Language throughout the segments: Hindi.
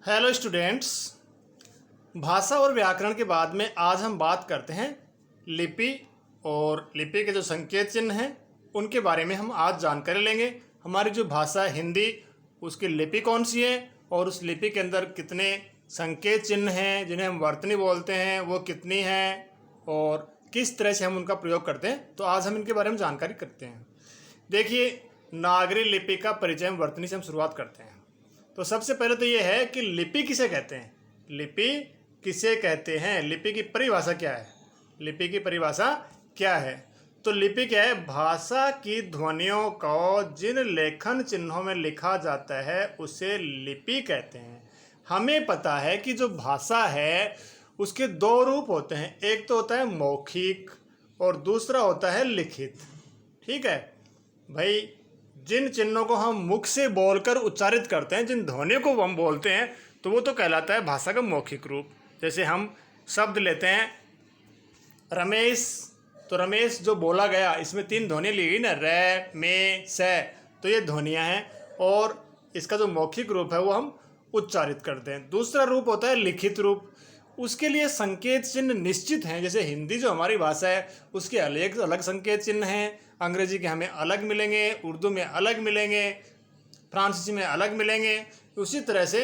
Hello students. भाषा और व्याकरण के बाद में आज हम बात करते हैं लिपि और लिपि के जो संकेत चिन्ह हैं उनके बारे में हम आज जानकारी लेंगे। हमारी जो भाषा हिंदी उसकी लिपि कौन सी है और उस लिपि के अंदर कितने संकेत चिन्ह हैं जिन्हें हम वर्तनी बोलते हैं, वो कितनी हैं और किस तरह से हम उनका प्रयोग करते हैं। तो आज हम इनके बारे में जानकारी करते हैं। देखिए, नागरी लिपि का परिचय हम वर्तनी से हम शुरुआत करते हैं। तो सबसे पहले तो ये है कि लिपि किसे कहते हैं। लिपि किसे कहते हैं, लिपि की परिभाषा क्या है। लिपि की परिभाषा क्या है? तो लिपि क्या है? भाषा की ध्वनियों को जिन लेखन चिन्हों में लिखा जाता है उसे लिपि कहते हैं। हमें पता है कि जो भाषा है उसके दो रूप होते हैं, एक तो होता है मौखिक और दूसरा होता है लिखित। ठीक है भाई, जिन चिन्हों को हम मुख से बोलकर उच्चारित करते हैं, जिन ध्वनियों को हम बोलते हैं, तो वो तो कहलाता है भाषा का मौखिक रूप। जैसे हम शब्द लेते हैं रमेश, तो रमेश जो बोला गया इसमें 3 ध्वनियाँ ली गई ना, रे में से, तो ये ध्वनियाँ हैं और इसका जो मौखिक रूप है वो हम उच्चारित करते हैं। दूसरा रूप होता है लिखित रूप। उसके लिए संकेत चिन्ह निश्चित हैं। जैसे हिंदी जो हमारी भाषा है उसके अलग अलग संकेत चिन्ह हैं। अंग्रेजी के हमें अलग मिलेंगे, उर्दू में अलग मिलेंगे, फ्रांसीसी में अलग मिलेंगे। उसी तरह से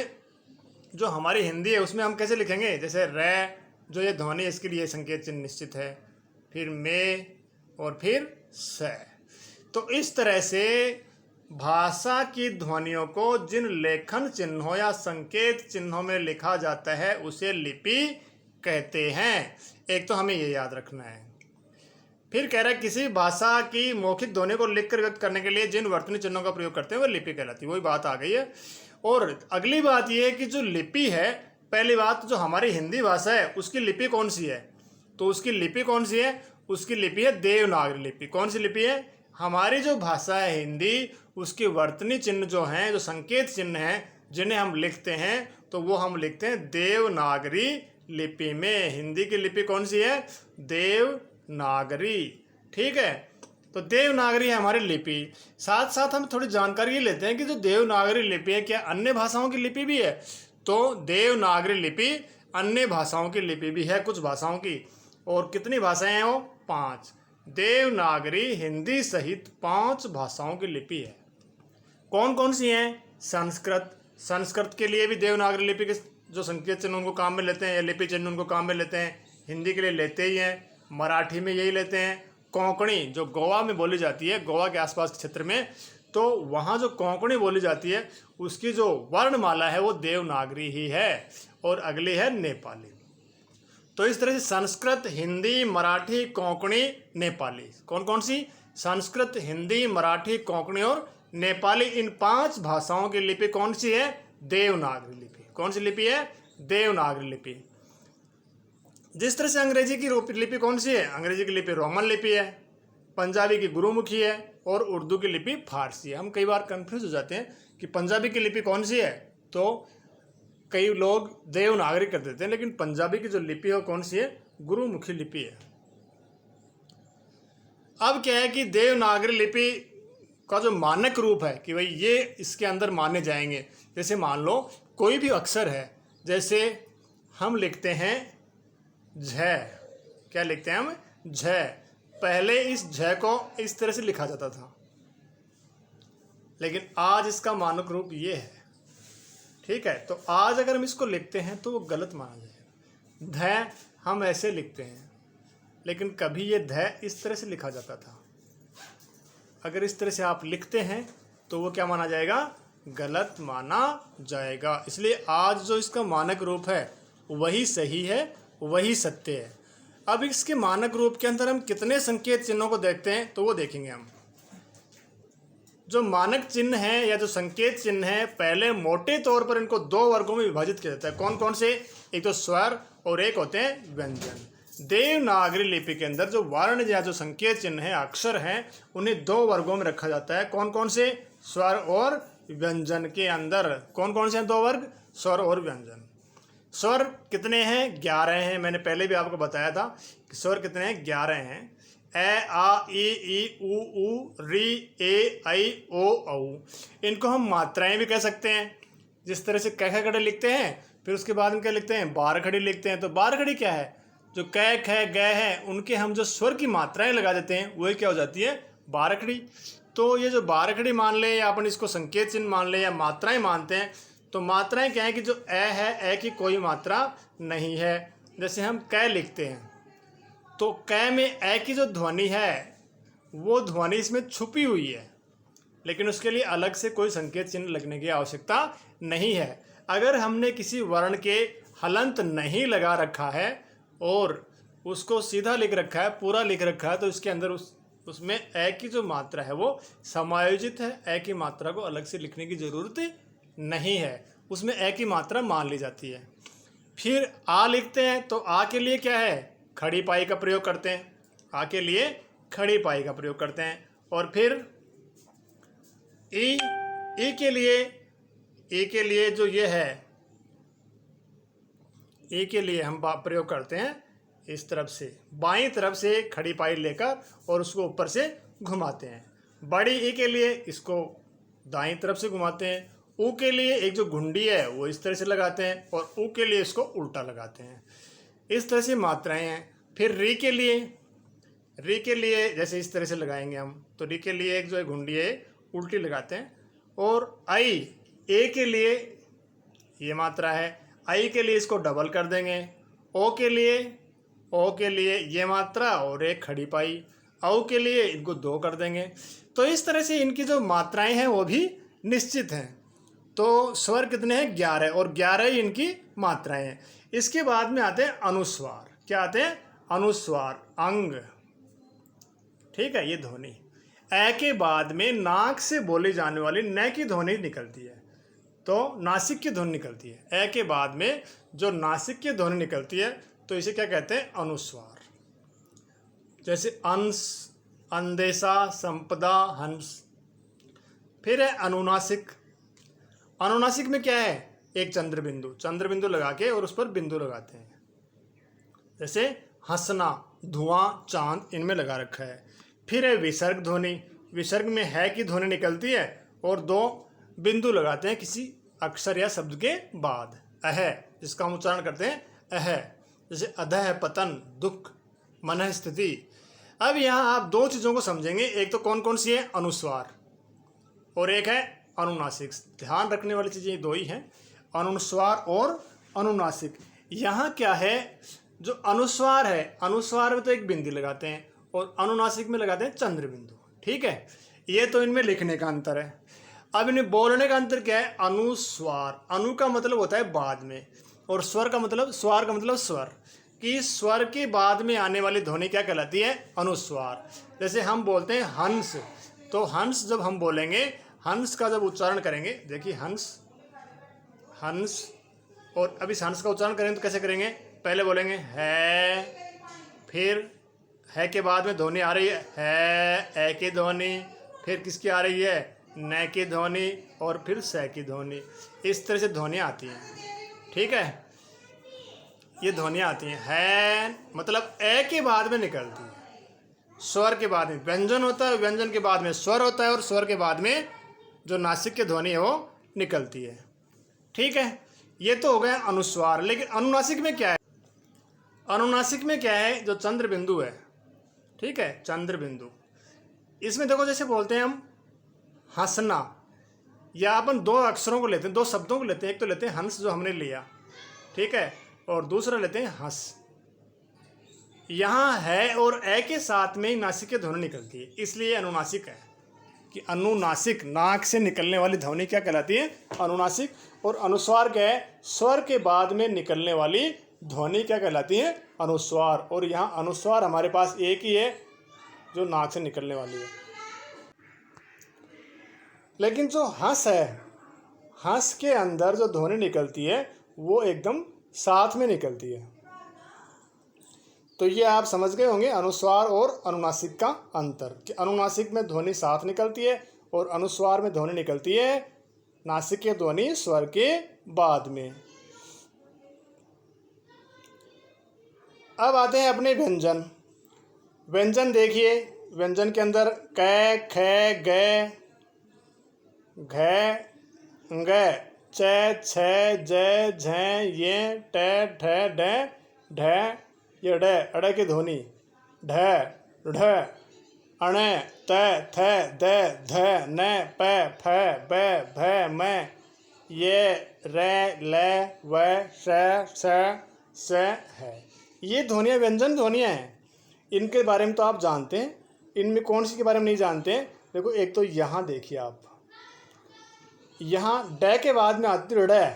जो हमारी हिंदी है उसमें हम कैसे लिखेंगे, जैसे रे जो ये ध्वनि, इसके लिए संकेत चिन्ह निश्चित है, फिर में और फिर से। तो इस तरह से भाषा की ध्वनियों को जिन लेखन चिन्हों या संकेत चिन्हों में लिखा जाता है उसे लिपि कहते हैं। एक तो हमें ये याद रखना है। फिर कह रहा है किसी भाषा की मौखिक ध्वनि को लिखकर व्यक्त करने के लिए जिन वर्तनी चिन्हों का प्रयोग करते हैं वो लिपि कहलाती है। वही बात आ गई है। और अगली बात ये है कि जो लिपि है, पहली बात जो हमारी हिंदी भाषा है उसकी लिपि कौन सी है, तो उसकी लिपि कौन सी है? उसकी लिपि है देवनागरी लिपि। कौन सी लिपि है? हमारी जो भाषा है हिंदी उसके वर्तनी चिन्ह जो हैं, जो संकेत चिन्ह हैं जिन्हें हम लिखते हैं, तो वो हम लिखते हैं देवनागरी लिपि में। हिंदी की लिपि कौन सी है? देवनागरी। ठीक है, तो देवनागरी है हमारी लिपि। साथ साथ हम थोड़ी जानकारी ये लेते हैं कि जो देवनागरी लिपि है क्या अन्य भाषाओं की लिपि भी है? तो देवनागरी लिपि अन्य भाषाओं की लिपि भी है, कुछ भाषाओं की। और कितनी भाषाएं हैं वो? 5। देवनागरी हिंदी सहित 5 भाषाओं की लिपि है। कौन कौन सी हैं? संस्कृत। संस्कृत के लिए भी देवनागरी लिपि के जो संकेत चिन्ह उनको काम में लेते हैं या लिपि चिन्ह उनको काम में लेते हैं। हिंदी के लिए लेते ही हैं, मराठी में यही लेते हैं। कोंकणी जो गोवा में बोली जाती है, गोवा के आसपास के क्षेत्र में, तो वहाँ जो कोंकणी बोली जाती है उसकी जो वर्णमाला है वो देवनागरी ही है। और अगली है नेपाली। तो इस तरह से संस्कृत, हिंदी, मराठी, कोंकणी, नेपाली। कौन कौन सी? संस्कृत, हिंदी, मराठी, कोंकणी और नेपाली। इन 5 भाषाओं की लिपि कौन सी है? देवनागरी लिपि। कौन सी लिपि है? देवनागरी लिपि। जिस तरह से अंग्रेजी की लिपि कौन सी है? अंग्रेजी की लिपि रोमन लिपि है, पंजाबी की गुरुमुखी है और उर्दू की लिपि फारसी है। हम कई बार कंफ्यूज हो जाते हैं कि पंजाबी की लिपि कौन सी है, तो कई लोग देवनागरी कर देते हैं, लेकिन पंजाबी की जो लिपि है वो कौन सी है? गुरुमुखी लिपि है। अब क्या है कि देवनागरी लिपि का जो मानक रूप है कि भाई ये इसके अंदर माने जाएंगे। जैसे मान लो कोई भी अक्षर है, जैसे हम लिखते हैं झ। क्या लिखते हैं हम? झ। पहले इस झ को इस तरह से लिखा जाता था, लेकिन आज इसका मानक रूप ये है। ठीक है, तो आज अगर हम इसको लिखते हैं तो वो गलत माना जाएगा। ध हम ऐसे लिखते हैं, लेकिन कभी ये ध इस तरह से लिखा जाता था। अगर इस तरह से आप लिखते हैं तो वो क्या माना जाएगा? गलत माना जाएगा। इसलिए आज जो इसका मानक रूप है वही सही है, वही सत्य है। अब इसके मानक रूप के अंदर हम कितने संकेत चिन्हों को देखते हैं तो वो देखेंगे हम। जो मानक चिन्ह है या जो संकेत चिन्ह है, पहले मोटे तौर पर इनको 2 वर्गों में विभाजित किया जाता है। कौन कौन से? एक तो स्वर और एक होते हैं व्यंजन। देवनागरी लिपि के अंदर जो वर्ण या जो संकेत चिन्ह है, अक्षर हैं, उन्हें 2 वर्गों में रखा जाता है। कौन कौन से? स्वर और व्यंजन के अंदर। कौन कौन से हैं 2 वर्ग? स्वर और व्यंजन। स्वर कितने हैं? 11 हैं। मैंने पहले भी आपको बताया था कि स्वर कितने हैं? 11 हैं। ए, आ, ई, उ, री, ए, ऐ, ओ, औ। इनको हम मात्राएं भी कह सकते हैं। जिस तरह से क ख खड़ी लिखते हैं, फिर उसके बाद में क्या लिखते हैं, बार खड़ी लिखते हैं। तो बार खड़ी क्या है, जो क ख ग है उनके हम जो स्वर की मात्राएं लगा देते हैं वही क्या हो जाती है, बार खड़ी। तो ये जो बार खड़ी मान लें या अपन इसको संकेत चिन्ह मान लें या मात्राएं मानते हैं, तो मात्राएं क्या है कि जो है, ए की कोई मात्रा नहीं है। जैसे हम क लिखते हैं तो क में ए की जो ध्वनि है वो ध्वनि इसमें छुपी हुई है, लेकिन उसके लिए अलग से कोई संकेत चिन्ह लगने की आवश्यकता नहीं है। अगर हमने किसी वर्ण के हलंत नहीं लगा रखा है और उसको सीधा लिख रखा है, पूरा लिख रखा है, तो इसके अंदर उसमें ए की जो मात्रा है वो समायोजित है। ए की मात्रा को अलग से लिखने की ज़रूरत नहीं है, उसमें ए की मात्रा मान ली जाती है। फिर आ लिखते हैं तो आ के लिए क्या है, खड़ी पाई का प्रयोग करते हैं। आ के लिए खड़ी पाई का प्रयोग करते हैं। और फिर ई के लिए जो ये है, ई के लिए हम प्रयोग करते हैं इस तरफ से, बाईं तरफ से खड़ी पाई लेकर और उसको ऊपर से घुमाते हैं। बड़ी ई के लिए इसको दाईं तरफ से घुमाते हैं। ऊ के लिए एक जो घुंडी है वो इस तरह से लगाते हैं और ऊ के लिए इसको उल्टा लगाते हैं। इस तरह से मात्राएं हैं। फिर री के लिए जैसे इस तरह से लगाएंगे हम, तो री के लिए एक जो है घुंडी है उल्टी लगाते हैं। और आई, ए के लिए ये मात्रा है, आई के लिए इसको डबल कर देंगे। ओ के लिए ये मात्रा और एक खड़ी पाई। औ के लिए इनको 2 कर देंगे। तो इस तरह से इनकी जो मात्राएं हैं वो भी निश्चित हैं। तो स्वर कितने हैं, 11, और 11 ही इनकी मात्राएं हैं। इसके बाद में आते हैं अनुस्वार। क्या आते हैं, अनुस्वार, अंग। ठीक है, ये ध्वनि ए के बाद में नाक से बोली जाने वाली न की ध्वनि निकलती है, तो नासिक की ध्वनि निकलती है। ए के बाद में जो नासिक की ध्वनि निकलती है तो इसे क्या कहते हैं, अनुस्वार। जैसे अंश, अंदेशा, संपदा, हंस। फिर है अनुनासिक। अनुनासिक में क्या है, एक चंद्र बिंदु लगा के और उस पर बिंदु लगाते हैं। जैसे हंसना, धुआं, चांद, इनमें लगा रखा है। फिर है विसर्ग ध्वनि। विसर्ग में है की ध्वनि निकलती है और 2 बिंदु लगाते हैं किसी अक्षर या शब्द के बाद। अह, जिसका हम उच्चारण करते हैं अह। जैसे अधः पतन, दुख, मनः स्थिति। अब यहाँ आप 2 चीज़ों को समझेंगे, एक तो कौन कौन सी है, अनुस्वार, और एक है अनुनासिक। ध्यान रखने वाली चीज़ें 2 ही हैं, अनुस्वार और अनुनासिक। यहाँ क्या है, जो अनुस्वार है, अनुस्वार में तो एक बिंदु लगाते हैं और अनुनासिक में लगाते हैं चंद्र बिंदु। ठीक है, ये तो इनमें लिखने का अंतर है। अब इन्हें बोलने का अंतर क्या है, अनुस्वार, अनु का मतलब होता है बाद में, और स्वर का मतलब, स्वार का मतलब स्वर, कि स्वर के बाद में आने वाली ध्वनि क्या कहलाती है, अनुस्वार। जैसे हम बोलते हैं हंस, तो हंस जब हम बोलेंगे, हंस का जब उच्चारण करेंगे, देखिए हंस, और अब इस हंस का उच्चारण करेंगे तो कैसे करेंगे, पहले बोलेंगे है, फिर है के बाद में ध्वनि आ रही है ए की ध्वनि, फिर किसकी आ रही है, न की ध्वनि, और फिर स की ध्वनि। इस तरह से ध्वनियाँ आती हैं। ठीक है, ये ध्वनियाँ आती हैं। है मतलब ए के बाद में निकलती है, स्वर के बाद में व्यंजन होता है, व्यंजन के बाद में स्वर होता है, और स्वर के बाद में जो नासिक की ध्वनि है वो निकलती है। ठीक है, ये तो हो गया अनुस्वार। लेकिन अनुनासिक में क्या है, अनुनासिक में क्या है, जो चंद्र बिंदु है, ठीक है, चंद्र बिंदु, इसमें देखो जैसे बोलते हैं हम हंसना, या अपन 2 अक्षरों को लेते हैं, 2 शब्दों को लेते हैं। एक तो लेते हैं हंस जो हमने लिया, ठीक है, और दूसरा लेते हैं हंस। यहाँ है और ए के साथ में ही नासिक की ध्वनि निकलती है, इसलिए अनुनासिक है। कि अनुनासिक, नाक से निकलने वाली ध्वनि क्या कहलाती है, अनुनासिक। और अनुस्वार क्या है, स्वर के बाद में निकलने वाली ध्वनि क्या कहलाती है, अनुस्वार। और यहाँ अनुस्वार हमारे पास एक ही है जो नाक से निकलने वाली है। लेकिन जो हंस है, हंस के अंदर जो ध्वनि निकलती है वो एकदम साथ में निकलती है। तो ये आप समझ गए होंगे अनुस्वार और अनुनासिक का अंतर, कि अनुनासिक में ध्वनि साथ निकलती है और अनुस्वार में ध्वनि निकलती है नासिक की ध्वनि स्वर के बाद में। अब आते हैं अपने व्यंजन। व्यंजन देखिए, व्यंजन के अंदर क, ख, ग, घ, ङ, च छ ज झ ये ट ठ ड ढ ये ड अड़ की ध्वनि ढ ढ अण त थ द ध न प फ ब भ म ये र ल व श स है। ये ध्वनियाँ व्यंजन ध्वनियाँ हैं। इनके बारे में तो आप जानते हैं, इनमें कौन सी के बारे में नहीं जानते हैं। देखो एक तो यहाँ देखिए आप, यहाँ ड के बाद में आती है ड़,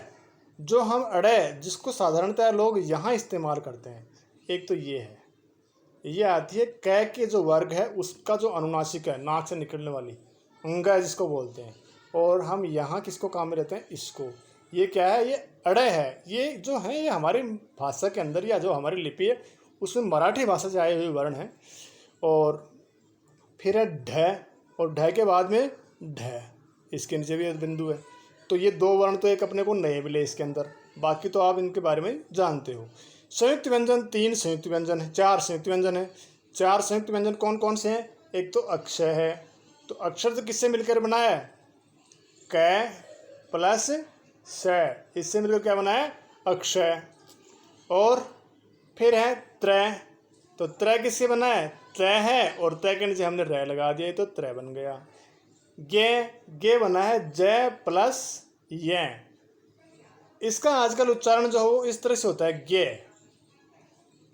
जो हम अड़े जिसको साधारणतः लोग यहाँ इस्तेमाल करते हैं। एक तो ये है, ये आती है क के जो वर्ग है उसका जो अनुनासिक है, नाक से निकलने वाली अंगा जिसको बोलते हैं, और हम यहाँ किसको काम में लेते हैं, इसको। ये क्या है, ये अड़े है। ये जो है ये हमारी भाषा के अंदर या जो हमारी लिपि है उसमें मराठी भाषा से आए हुए वर्ण हैं। और फिर है ढ, और ढ के बाद में ढ, इसके नीचे भी एक बिंदु है। तो ये दो वर्ण तो एक अपने को नए मिले इसके अंदर, बाकी तो आप इनके बारे में जानते हो। संयुक्त व्यंजन 3 संयुक्त व्यंजन है, 4 संयुक्त व्यंजन है। 4 संयुक्त व्यंजन कौन कौन से हैं? एक तो अक्षय है, तो अक्षर तो किससे मिलकर बनाया है, क प्लस स, इससे मिलकर क्या बनाया, अक्षय। और फिर है त्रय, तो त्रय किससे बना है, त्रय है, और त्रय के नीचे हमने र लगा दिया तो त्रय बन गया। गे बना है ज प्लस य। इसका आजकल उच्चारण जो हो इस तरह से होता है गे।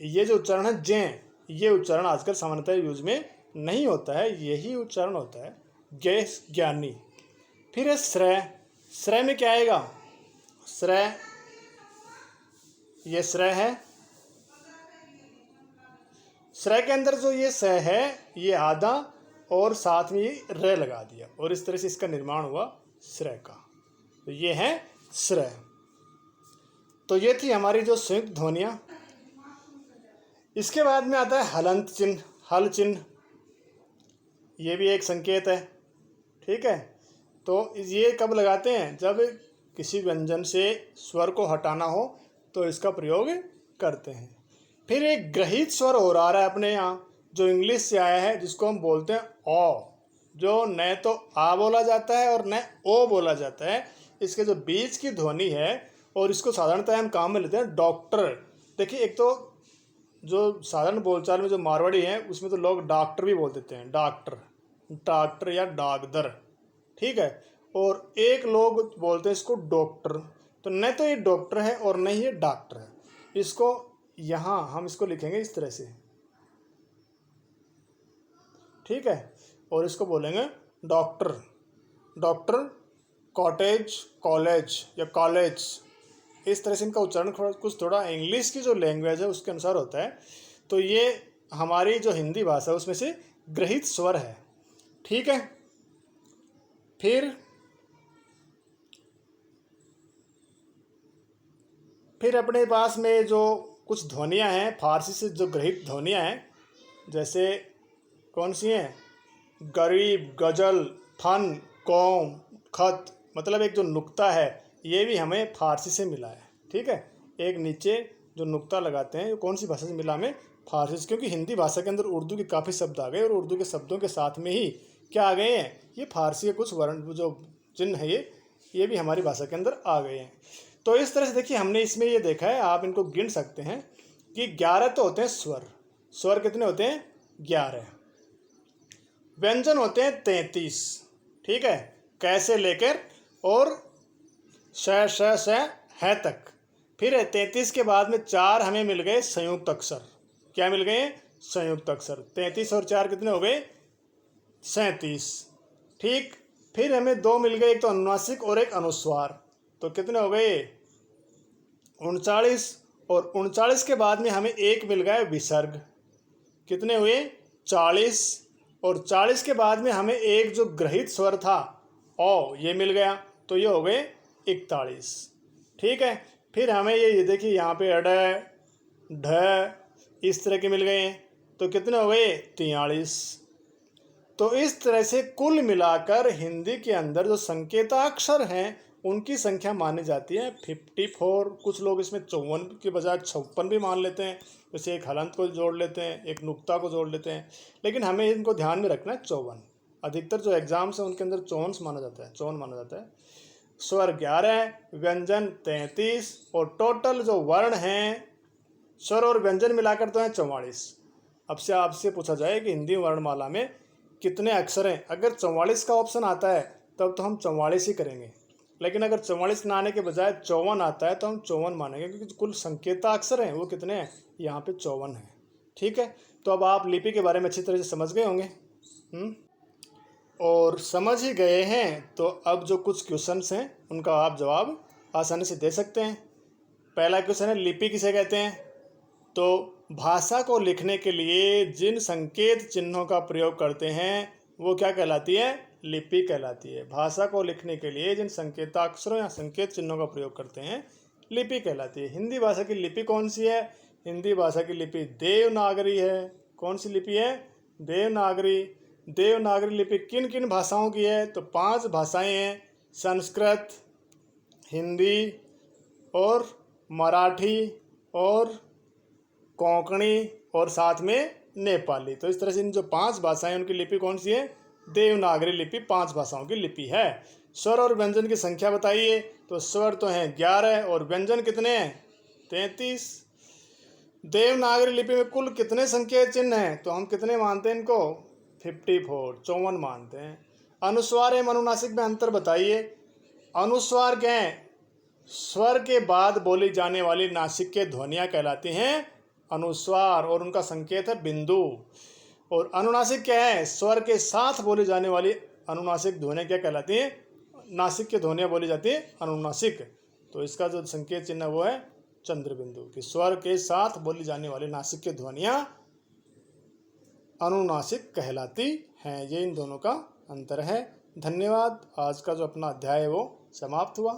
ये जो उच्चारण है जे, ये उच्चारण आजकल सामान्यतः यूज में नहीं होता है, यही उच्चारण होता है गे, ज्ञानी। फिर है श्रय। श्रय में क्या आएगा, श्रय, ये श्रय है। श्रय के अंदर जो ये स है ये आधा और साथ में ये र लगा दिया, और इस तरह से इसका निर्माण हुआ श्रय का। तो ये है श्रय। तो ये थी हमारी जो संयुक्त ध्वनियाँ। इसके बाद में आता है हलंत चिन्ह, हल चिन्ह। ये भी एक संकेत है, ठीक है। तो ये कब लगाते हैं, जब किसी व्यंजन से स्वर को हटाना हो तो इसका प्रयोग करते हैं। फिर एक ग्रहित स्वर और आ रहा है अपने यहाँ, जो इंग्लिश से आया है, जिसको हम बोलते हैं ओ, जो न तो आ बोला जाता है और न ओ बोला जाता है। इसके जो बीच की ध्वनि है, और इसको साधारणतः हम काम में लेते हैं डॉक्टर। देखिए एक तो जो साधारण बोलचाल में जो मारवाड़ी है उसमें तो लोग डॉक्टर भी बोल देते हैं, डॉक्टर, डॉक्टर या डागदर, ठीक है। और एक लोग बोलते हैं इसको डॉक्टर। तो न तो ये डॉक्टर है और न ही ये डॉक्टर है। इसको यहाँ हम इसको लिखेंगे इस तरह से, ठीक है, और इसको बोलेंगे डॉक्टर, डॉक्टर, कॉटेज, कॉलेज या कॉलेज। इस तरह से इनका उच्चारण कुछ थोड़ा इंग्लिश की जो लैंग्वेज है उसके अनुसार होता है। तो ये हमारी जो हिंदी भाषा है उसमें से ग्रहित स्वर है, ठीक है। फिर अपने पास में जो कुछ ध्वनियाँ हैं फारसी से, जो ग्रहित ध्वनियाँ हैं, जैसे कौन सी हैं, गरीब, गजल, थन, कौम, खत, मतलब एक जो नुक्ता है ये भी हमें फारसी से मिला है, ठीक है। एक नीचे जो नुक्ता लगाते हैं, कौन सी भाषा से मिला हमें, फारसी से, क्योंकि हिंदी भाषा के अंदर उर्दू के काफ़ी शब्द आ गए, और उर्दू के शब्दों के साथ में ही क्या आ गए हैं, ये फारसी के कुछ वर्ण जो चिन्ह है ये भी हमारी भाषा के अंदर आ गए हैं। तो इस तरह से देखिए हमने इसमें ये देखा है, आप इनको गिन सकते हैं कि 11 तो होते हैं स्वर। स्वर कितने होते हैं, 11। व्यंजन होते हैं 33, ठीक है, कैसे लेकर और श है तक। फिर 33 के बाद में 4 हमें मिल गए संयुक्त अक्षर। क्या मिल गए, संयुक्त अक्षर। 33 और 4 कितने हो गए, 37, ठीक। फिर हमें 2 मिल गए, एक तो अनुनासिक और एक अनुस्वार, तो कितने हो गए, 39। और 39 के बाद में हमें एक मिल गया विसर्ग, कितने हुए, 40। और 40 के बाद में हमें एक जो ग्रहित स्वर था ओ, ये मिल गया, तो ये हो गए 41, ठीक है। फिर हमें ये देखिए यहाँ पे अड, ढ, इस तरह के मिल गए हैं, तो कितने हो गए, 43। तो इस तरह से कुल मिलाकर हिंदी के अंदर जो संकेताक्षर हैं उनकी संख्या मानी जाती है 54। कुछ लोग इसमें 54 के बजाय 56 भी मान लेते हैं, जैसे एक हलंत को जोड़ लेते हैं, एक नुक्ता को जोड़ लेते हैं, लेकिन हमें इनको ध्यान में रखना है 54। अधिकतर जो एग्जाम्स हैं उनके अंदर 54 माना जाता है, 54 माना जाता है। स्वर 11, व्यंजन 33 और टोटल जो वर्ण हैं स्वर और व्यंजन मिलाकर तो हैं 44। अब से आपसे पूछा जाए कि हिंदी वर्णमाला में कितने अक्षर हैं, अगर 44 का ऑप्शन आता है तब तो हम 44 ही करेंगे, लेकिन अगर 44 ना आने के बजाय 54 आता है तो हम 54 मानेंगे, क्योंकि कुल संकेता अक्षर हैं वो कितने हैं, यहाँ पे 54 हैं। ठीक है, तो अब आप लिपि के बारे में अच्छी तरह से समझ गए होंगे। और समझ ही गए हैं तो अब जो कुछ क्वेश्चंस हैं उनका आप जवाब आसानी से दे सकते हैं। पहला क्वेश्चन है, लिपि किसे कहते हैं? तो भाषा को लिखने के लिए जिन संकेत चिन्हों का प्रयोग करते हैं वो क्या कहलाती है? लिपि कहलाती है। भाषा को लिखने के लिए जिन संकेताक्षरों या संकेत चिन्हों का प्रयोग करते हैं लिपि कहलाती है। हिंदी भाषा की लिपि कौन सी है? हिंदी भाषा की लिपि देवनागरी है। कौन सी लिपि है? देवनागरी। देवनागरी लिपि किन किन भाषाओं की है? तो 5 भाषाएं हैं, संस्कृत, हिंदी और मराठी और कोंकणी और साथ में नेपाली। तो इस तरह से इन जो 5 भाषाएं उनकी लिपि कौन सी है? देवनागरी लिपि 5 भाषाओं की लिपि है। स्वर और व्यंजन की संख्या बताइए। तो स्वर तो हैं 11 और व्यंजन कितने हैं? 33। देवनागरी लिपि में कुल कितने संकेत चिन्ह हैं? तो हम कितने मानते हैं इनको? 54, 54 मानते हैं। अनुस्वार एवं अनुनासिक में अंतर बताइए। अनुस्वार क्या है? स्वर के बाद बोली जाने वाली नासिक ध्वनियाँ कहलाती हैं अनुस्वार और उनका संकेत है बिंदु। और अनुनासिक क्या है? स्वर के साथ बोली जाने वाली अनुनासिक ध्वनियाँ क्या कहलाती हैं? नासिक की ध्वनियाँ बोली जाती है अनुनासिक। तो इसका जो संकेत चिन्ह है वो है चंद्र बिंदु, कि स्वर के साथ बोली जाने वाली नासिक की ध्वनियाँ अनुनासिक कहलाती हैं। ये इन दोनों का अंतर है। धन्यवाद। आज का जो अपना अध्याय है वो समाप्त हुआ।